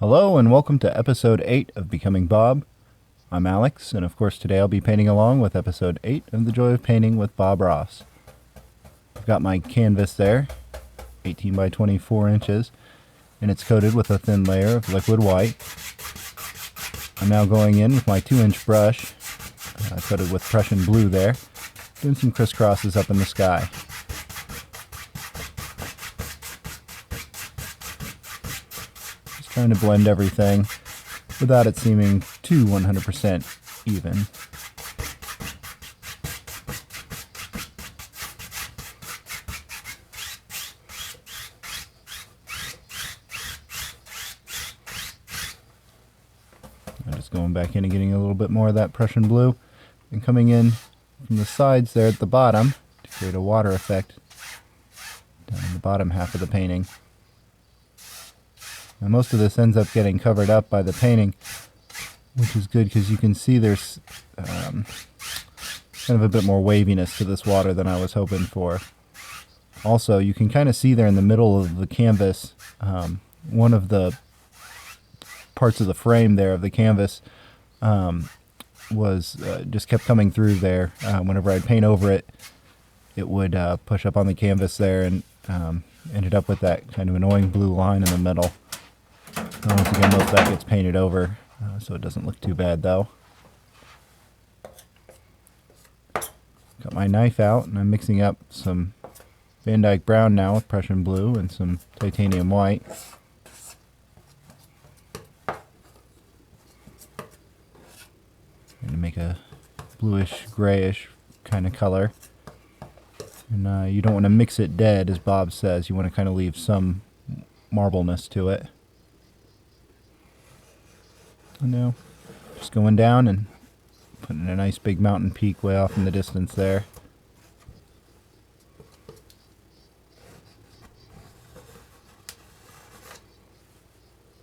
Hello and welcome to episode 8 of Becoming Bob. I'm Alex, and of course today I'll be painting along with episode 8 of The Joy of Painting with Bob Ross. I've got my canvas there, 18 by 24 inches, and it's coated with a thin layer of liquid white. I'm now going in with my 2-inch brush, coated with Prussian blue there, doing some crisscrosses up in the sky. Trying to blend everything without it seeming too 100% even. I'm just going back in and getting a little bit more of that Prussian blue and coming in from the sides there at the bottom to create a water effect down in the bottom half of the painting. Now most of this ends up getting covered up by the painting, which is good because you can see there's kind of a bit more waviness to this water than I was hoping for. Also, you can kind of see there in the middle of the canvas, one of the parts of the frame there of the canvas was just kept coming through there. Whenever I'd paint over it, it would push up on the canvas there and ended up with that kind of annoying blue line in the middle. Once again, most of that gets painted over, so it doesn't look too bad though. Got my knife out and I'm mixing up some Van Dyke brown now with Prussian blue and some titanium white. To make a bluish grayish kind of color. And you don't want to mix it dead, as Bob says. You want to kind of leave some marbleness to it. And now, just going down and putting a nice big mountain peak way off in the distance there.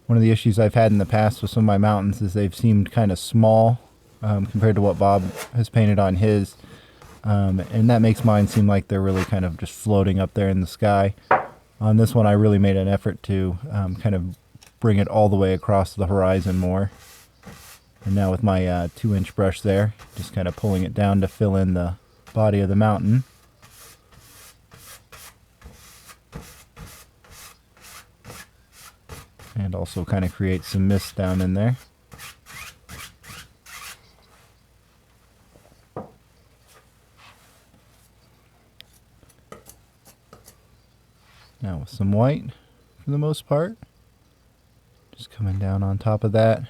One of the issues I've had in the past with some of my mountains is they've seemed kind of small compared to what Bob has painted on his. And that makes mine seem like they're really kind of just floating up there in the sky. On this one I really made an effort to kind of bring it all the way across the horizon more. And now with my 2-inch brush there, just kind of pulling it down to fill in the body of the mountain. And also kind of create some mist down in there. Now with some white, for the most part, just coming down on top of that,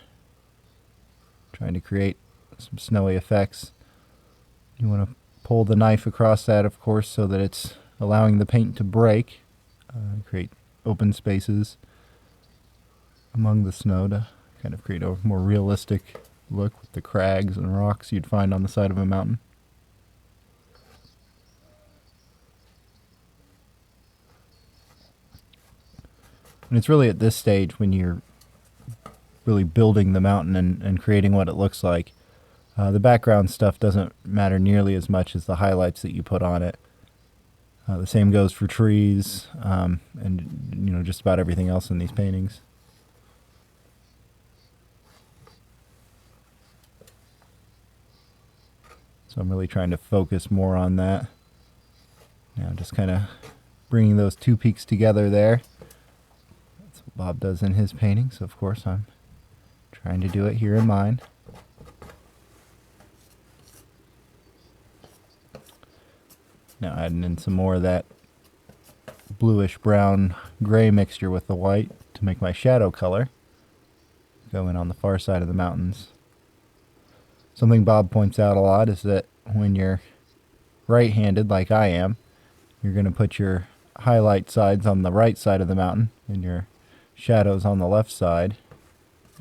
trying to create some snowy effects. You want to pull the knife across that, of course, so that it's allowing the paint to break, create open spaces among the snow to kind of create a more realistic look with the crags and rocks you'd find on the side of a mountain. And it's really at this stage when you're really building the mountain and creating what it looks like. The background stuff doesn't matter nearly as much as the highlights that you put on it. The same goes for trees and just about everything else in these paintings. So I'm really trying to focus more on that. Now just kind of bringing those two peaks together there. That's what Bob does in his painting, so of course I'm trying to do it here in mine. Now adding in some more of that bluish brown gray mixture with the white to make my shadow color go in on the far side of the mountains. Something Bob points out a lot is that when you're right-handed like I am, you're going to put your highlight sides on the right side of the mountain and your shadows on the left side.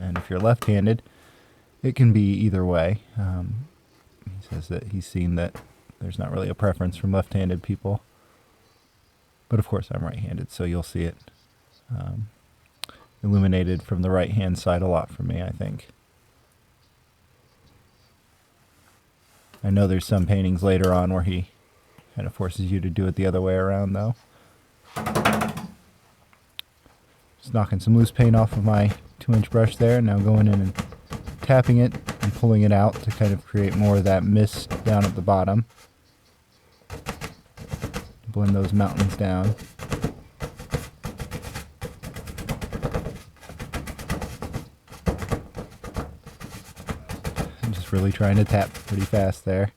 And if you're left-handed, it can be either way. He says that he's seen that there's not really a preference from left-handed people. But of course I'm right-handed, so you'll see it illuminated from the right-hand side a lot for me, I think. I know there's some paintings later on where he kind of forces you to do it the other way around, though. Just knocking some loose paint off of my 2-inch brush there. Now going in and tapping it and pulling it out to kind of create more of that mist down at the bottom. Blend those mountains down. I'm just really trying to tap pretty fast there.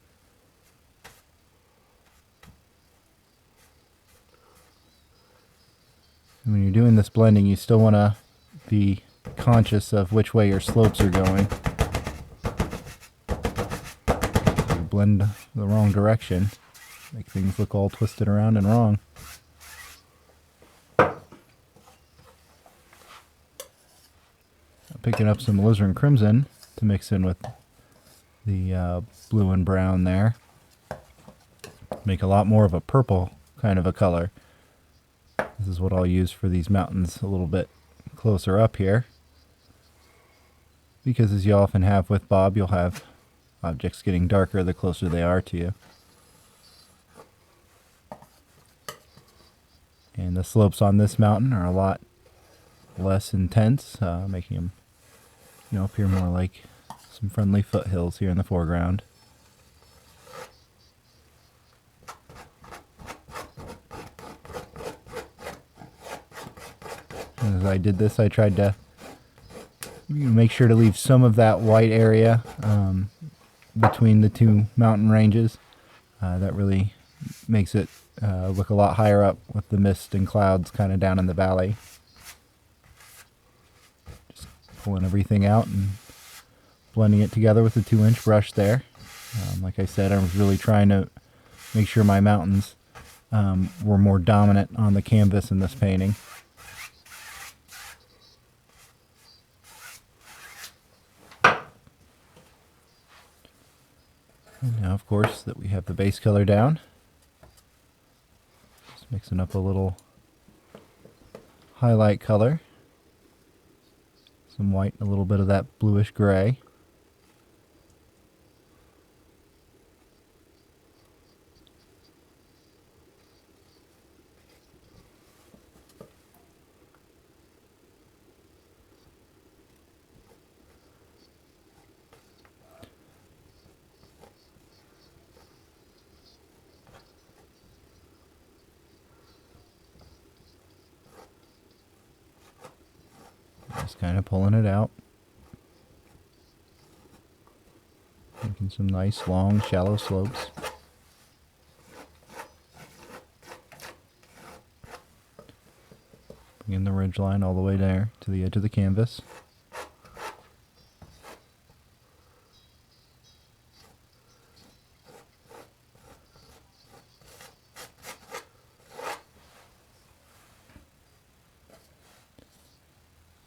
And when you're doing this blending, you still want to be conscious of which way your slopes are going. If you blend the wrong direction, make things look all twisted around and wrong. I'm picking up some alizarin crimson to mix in with the blue and brown there. Make a lot more of a purple kind of a color. This is what I'll use for these mountains a little bit closer up here. Because as you often have with Bob, you'll have objects getting darker the closer they are to you. And the slopes on this mountain are a lot less intense, making them, appear more like some friendly foothills here in the foreground. And as I did this, I tried to make sure to leave some of that white area between the two mountain ranges. That really makes it look a lot higher up with the mist and clouds kind of down in the valley. Just pulling everything out and blending it together with the 2-inch brush there. Like I said, I was really trying to make sure my mountains were more dominant on the canvas in this painting. And now, of course, that we have the base color down, just mixing up a little highlight color, some white and a little bit of that bluish gray. Just kind of pulling it out. Making some nice, long, shallow slopes. Bringing the ridge line all the way there to the edge of the canvas.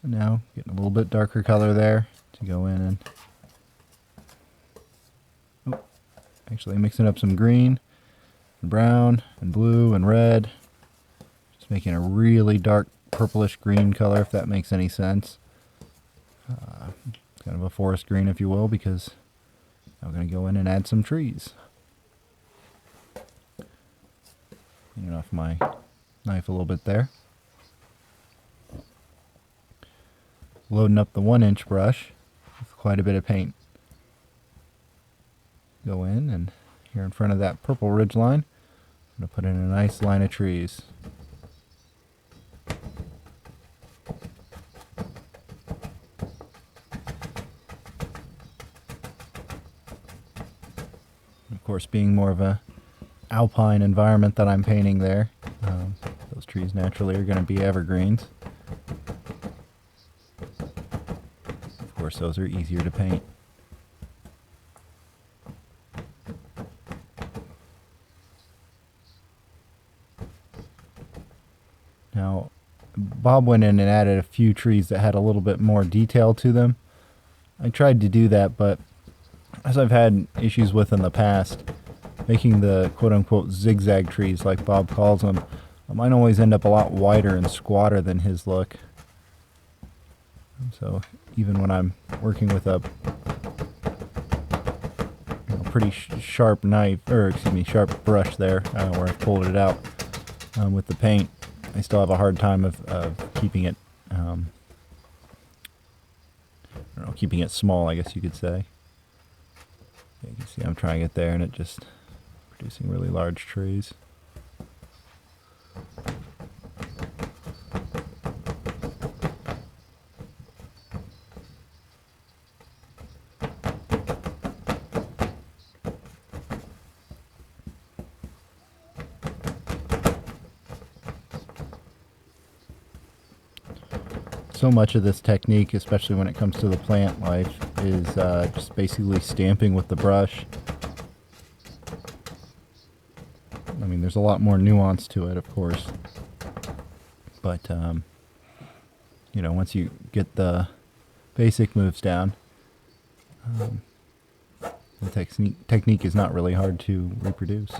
Now getting a little bit darker color there to go in and actually mixing up some green and brown and blue and red, just making a really dark purplish green color, if that makes any sense. Kind of a forest green, if you will, because I'm going to go in and add some trees. Cleaning off my knife a little bit there. Loading up the 1-inch brush with quite a bit of paint. Go in, and here in front of that purple ridge line, I'm going to put in a nice line of trees. Of course, being more of a alpine environment that I'm painting there, those trees naturally are going to be evergreens. Of course, those are easier to paint. Now, Bob went in and added a few trees that had a little bit more detail to them. I tried to do that, but as I've had issues with in the past, making the quote-unquote zigzag trees, like Bob calls them, mine always end up a lot wider and squatter than his look. So even when I'm working with a pretty sharp knife, or excuse me, sharp brush there, where I've pulled it out with the paint, I still have a hard time of keeping it I don't know, keeping it small, I guess you could say. Yeah, you can see I'm trying it there and it just producing really large trees. So much of this technique, especially when it comes to the plant life, is just basically stamping with the brush. I mean, there's a lot more nuance to it, of course. But, you know, once you get the basic moves down, the technique is not really hard to reproduce.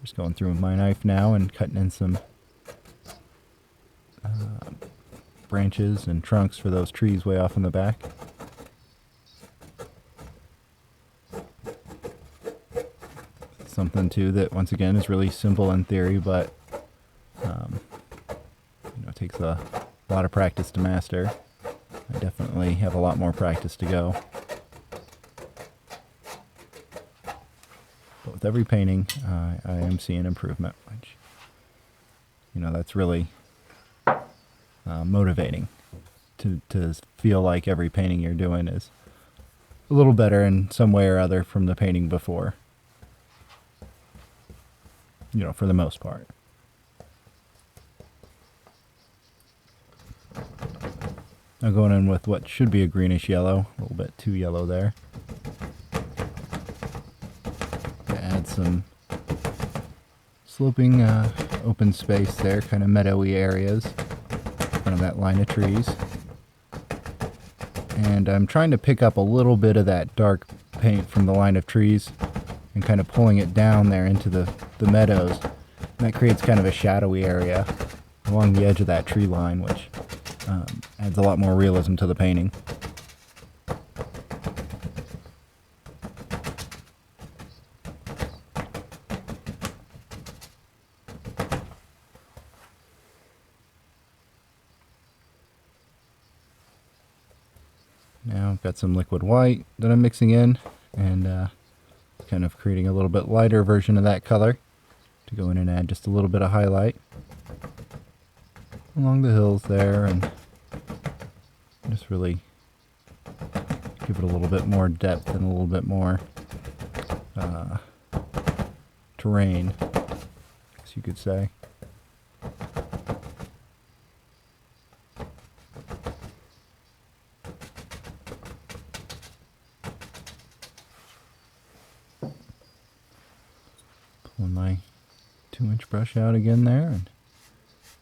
Just going through with my knife now and cutting in some branches and trunks for those trees way off in the back. Something too that once again is really simple in theory, but you know, it takes a lot of practice to master. I definitely have a lot more practice to go. But with every painting, I am seeing improvement, which, you know, that's really motivating to feel like every painting you're doing is a little better in some way or other from the painting before. You know, for the most part. Now going in with what should be a greenish yellow, a little bit too yellow there. To add some sloping open space there, kind of meadowy areas in front of that line of trees. And I'm trying to pick up a little bit of that dark paint from the line of trees and kind of pulling it down there into the meadows. And that creates kind of a shadowy area along the edge of that tree line, which adds a lot more realism to the painting. Now I've got some liquid white that I'm mixing in and kind of creating a little bit lighter version of that color to go in and add just a little bit of highlight along the hills there and just really give it a little bit more depth and a little bit more terrain, as you could say. Pulling my 2-inch brush out again there and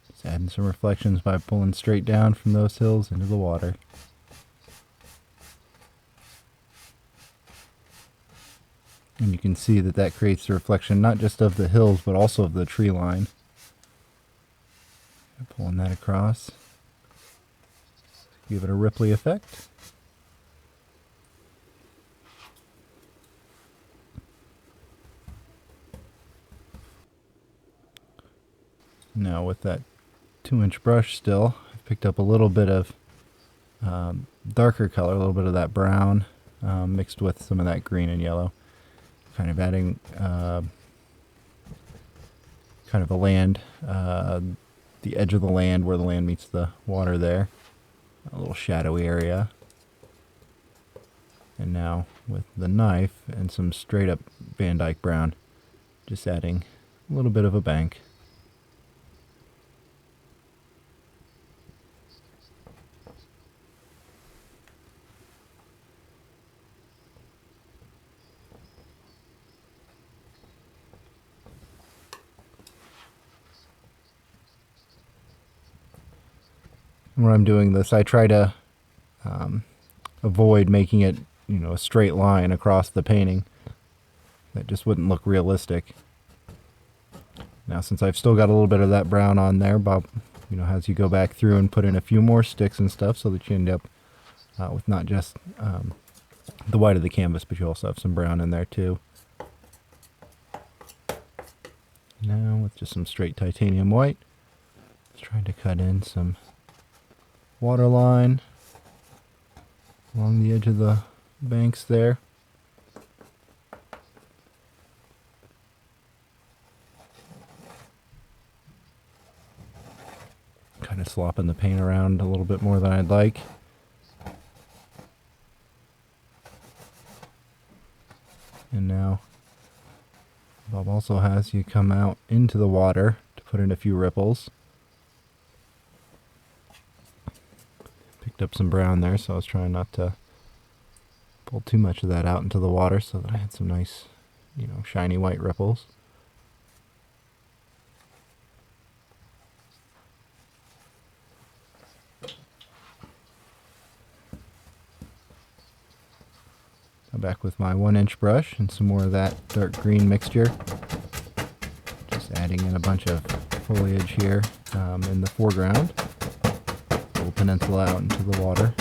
just adding some reflections by pulling straight down from those hills into the water. And you can see that that creates the reflection not just of the hills but also of the tree line. Pulling that across, give it a ripply effect. Now with that 2-inch brush still, I've picked up a little bit of darker color, a little bit of that brown mixed with some of that green and yellow. Kind of adding kind of a land, the edge of the land where the land meets the water there. A little shadowy area. And now with the knife and some straight up Van Dyke brown, just adding a little bit of a bank. When I'm doing this, I try to avoid making it, you know, a straight line across the painting. That just wouldn't look realistic. Now, since I've still got a little bit of that brown on there, Bob, you know, as you go back through and put in a few more sticks and stuff so that you end up with not just the white of the canvas, but you also have some brown in there too. Now, with just some straight titanium white, just trying to cut in some water line along the edge of the banks there. Kind of slopping the paint around a little bit more than I'd like. And now Bob also has you come out into the water to put in a few ripples. Picked up some brown there, so I was trying not to pull too much of that out into the water so that I had some nice, shiny white ripples. I'm back with my 1-inch brush and some more of that dark green mixture. Just adding in a bunch of foliage here in the foreground. Little peninsula out into the water.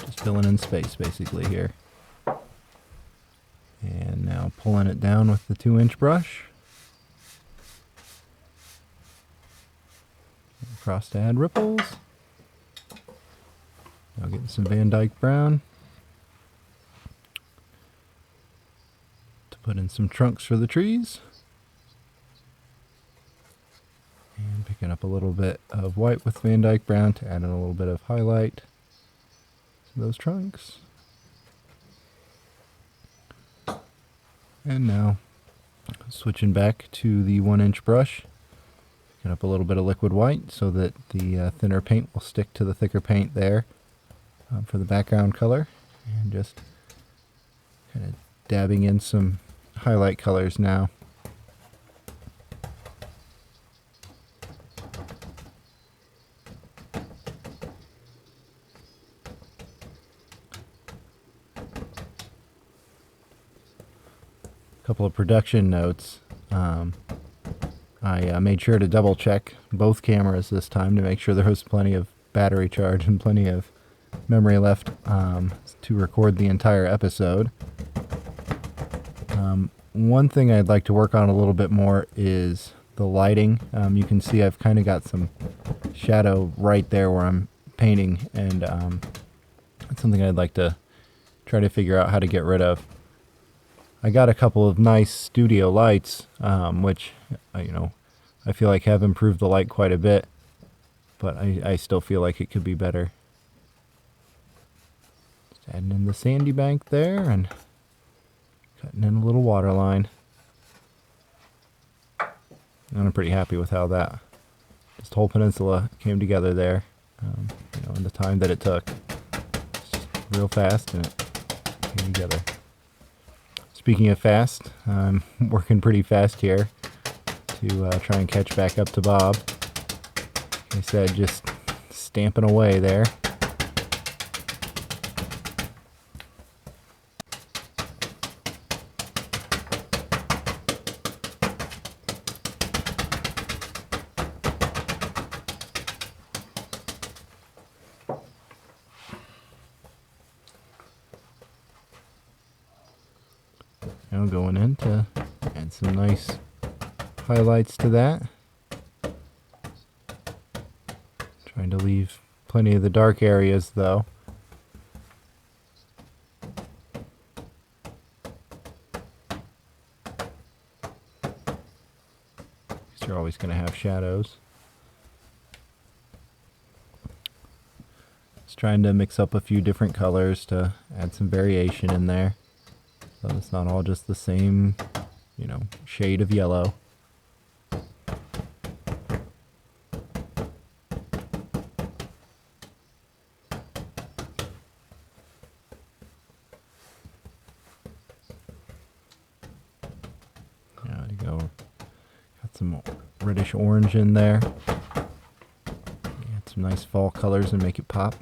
Just filling in space basically here. And now pulling it down with the 2-inch brush. Across to add ripples. Now getting some Van Dyke brown to put in some trunks for the trees. And picking up a little bit of white with Van Dyke brown to add in a little bit of highlight to those trunks. And now switching back to the 1-inch brush, picking up a little bit of liquid white so that the thinner paint will stick to the thicker paint there. For the background color, and just kind of dabbing in some highlight colors now. A couple of production notes. I made sure to double check both cameras this time to make sure there was plenty of battery charge and plenty of memory left to record the entire episode. One thing I'd like to work on a little bit more is the lighting. You can see I've kind of got some shadow right there where I'm painting, and that's something I'd like to try to figure out how to get rid of. I got a couple of nice studio lights, which I feel like have improved the light quite a bit, but I still feel like it could be better. Adding in the sandy bank there and cutting in a little water line. And I'm pretty happy with how that this whole peninsula came together there. In the time that it took. It's just real fast and it came together. Speaking of fast, I'm working pretty fast here to try and catch back up to Bob. Like I said, just stamping away there. Now going in to add some nice highlights to that. Trying to leave plenty of the dark areas though. Because you're always going to have shadows. Just trying to mix up a few different colors to add some variation in there. So it's not all just the same, shade of yellow. There you go. Got some reddish orange in there. Add some nice fall colors and make it pop.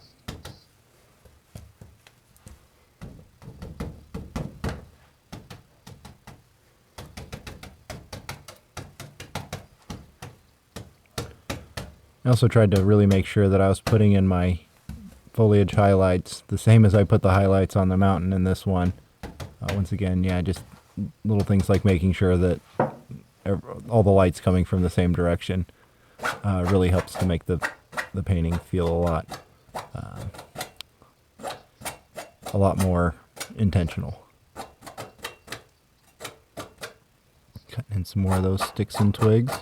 I also tried to really make sure that I was putting in my foliage highlights the same as I put the highlights on the mountain in this one. Once again, just little things like making sure that all the light's coming from the same direction really helps to make the painting feel a lot more intentional. Cutting in some more of those sticks and twigs.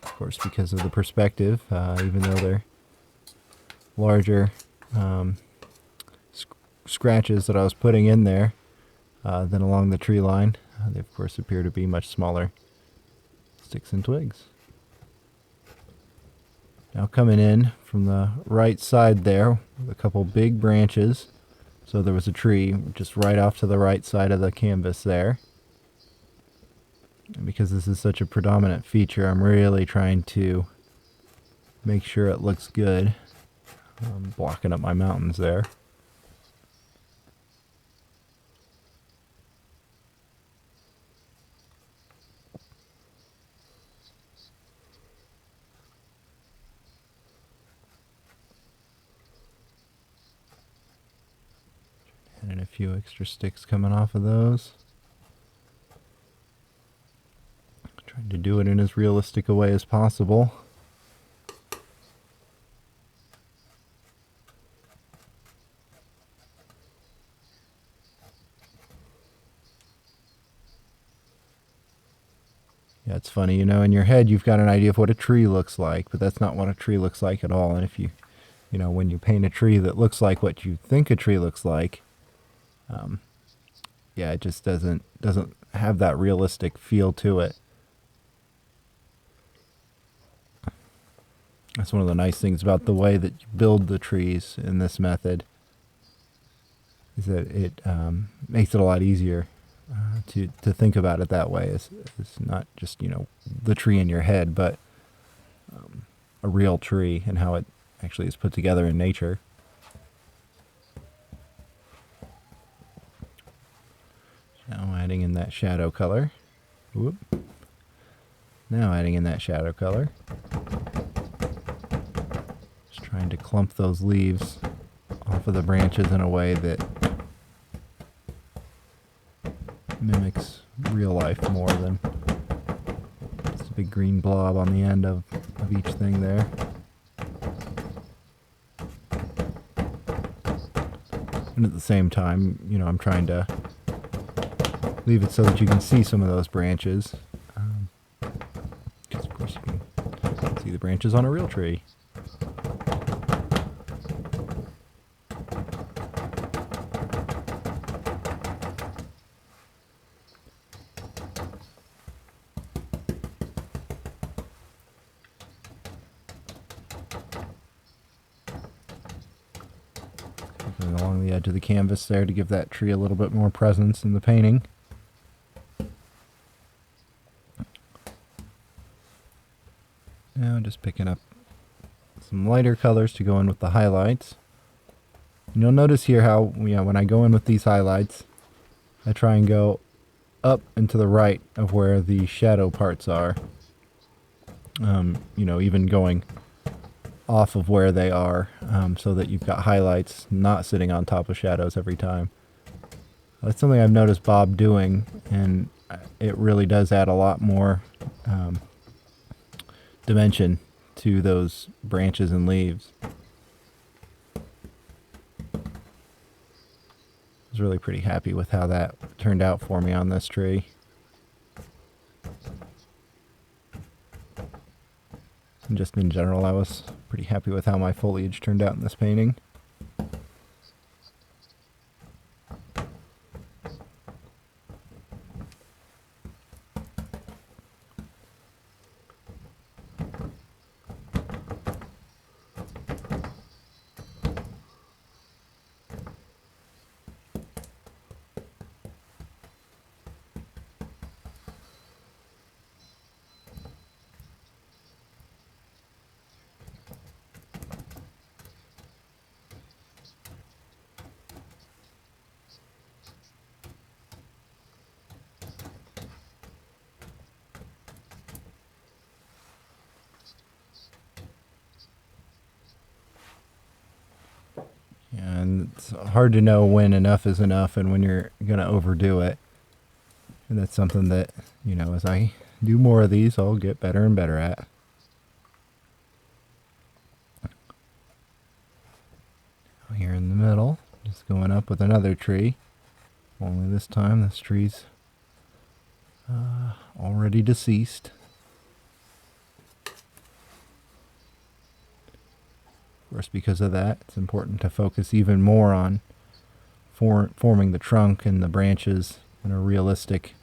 Of course, because of the perspective, even though they're larger scratches that I was putting in there than along the tree line, they of course appear to be much smaller sticks and twigs. Now coming in from the right side there with a couple big branches. So there was a tree just right off to the right side of the canvas there. And because this is such a predominant feature, I'm really trying to make sure it looks good. I'm blocking up my mountains there. And a few extra sticks coming off of those. Trying to do it in as realistic a way as possible. Yeah, it's funny, you know, in your head you've got an idea of what a tree looks like, but that's not what a tree looks like at all. And if you know, when you paint a tree that looks like what you think a tree looks like, yeah, it just doesn't have that realistic feel to it. That's one of the nice things about the way that you build the trees in this method, is that it makes it a lot easier to think about it that way. It's not just, you know, the tree in your head, but a real tree and how it actually is put together in nature. Now adding in that shadow color. Whoop. Now adding in that shadow color. Just trying to clump those leaves off of the branches in a way that mimics real life more than just a big green blob on the end of each thing there. And at the same time, you know, I'm trying to leave it so that you can see some of those branches. Because of course you can see the branches on a real tree. Going along the edge of the canvas there to give that tree a little bit more presence in the painting. Now just picking up some lighter colors to go in with the highlights. And you'll notice here how, you know, when I go in with these highlights, I try and go up and to the right of where the shadow parts are. You know, even going off of where they are, so that you've got highlights not sitting on top of shadows every time. That's something I've noticed Bob doing, and it really does add a lot more dimension to those branches and leaves. I was really pretty happy with how that turned out for me on this tree. And just in general, I was pretty happy with how my foliage turned out in this painting. And it's hard to know when enough is enough and when you're going to overdo it. And that's something that, as I do more of these, I'll get better and better at. Here in the middle, just going up with another tree. Only this time this tree's already deceased. Of course, because of that, it's important to focus even more on forming the trunk and the branches in a realistic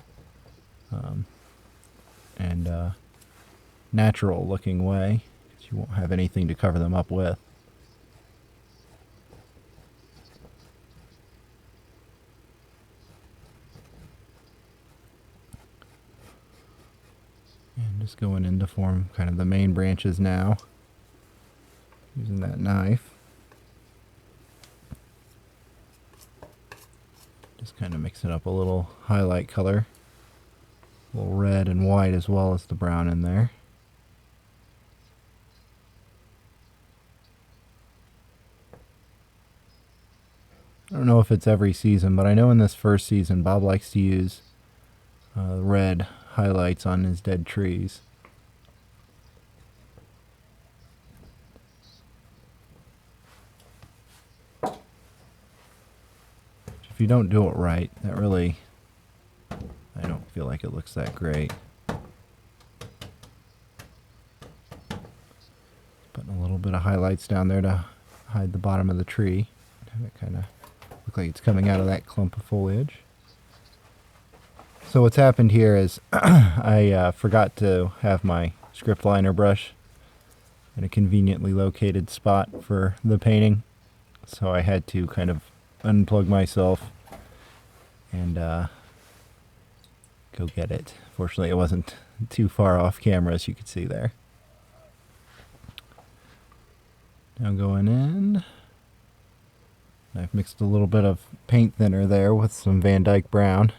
and natural looking way, because you won't have anything to cover them up with. And just going in to form kind of the main branches now, using that knife. Just kind of mixing up a little highlight color, a little red and white as well as the brown in there. I don't know if it's every season, but I know in this first season Bob likes to use red highlights on his dead trees. If you don't do it right, that really, I don't feel like it looks that great. Putting a little bit of highlights down there to hide the bottom of the tree. Have it kind of look like it's coming out of that clump of foliage. So what's happened here is I forgot to have my script liner brush in a conveniently located spot for the painting. So I had to kind of unplug myself and go get it. Fortunately, it wasn't too far off camera, as you could see there. Now going in, I've mixed a little bit of paint thinner there with some Van Dyke brown.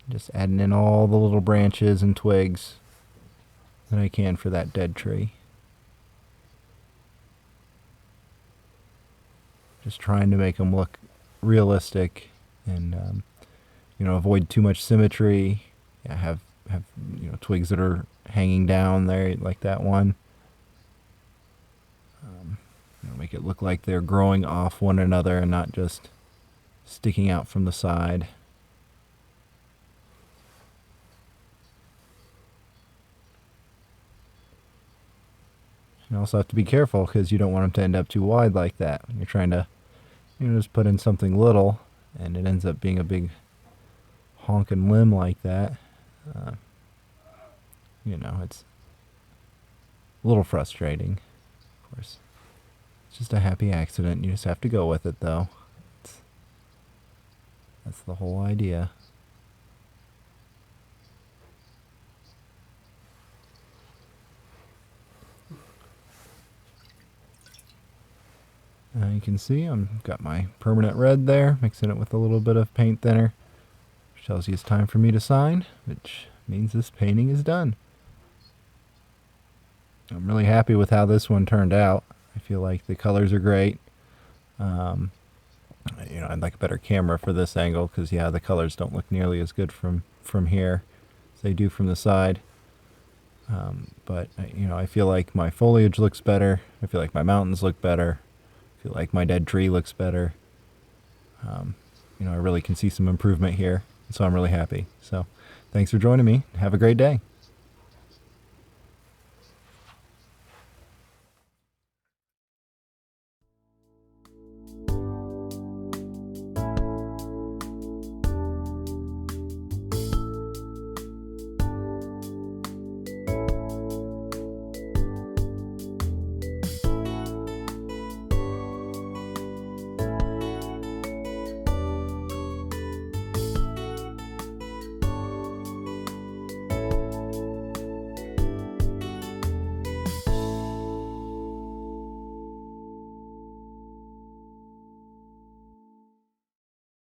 Just adding in all the little branches and twigs that I can for that dead tree. Just trying to make them look realistic and avoid too much symmetry. Have twigs that are hanging down there like that one. Make it look like they're growing off one another and not just sticking out from the side. You also have to be careful because you don't want them to end up too wide like that. When you're trying to just put in something little and it ends up being a big honking limb like that. It's a little frustrating, of course. It's just a happy accident. You just have to go with it, though. That's the whole idea. You can see I've got my permanent red there, mixing it with a little bit of paint thinner, which tells you it's time for me to sign, which means this painting is done. I'm really happy with how this one turned out. I feel like the colors are great. I'd like a better camera for this angle because, the colors don't look nearly as good from here as they do from the side. But I feel like my foliage looks better. I feel like my mountains look better. I feel like my dead tree looks better. I really can see some improvement here, so I'm really happy. So thanks for joining me. Have a great day.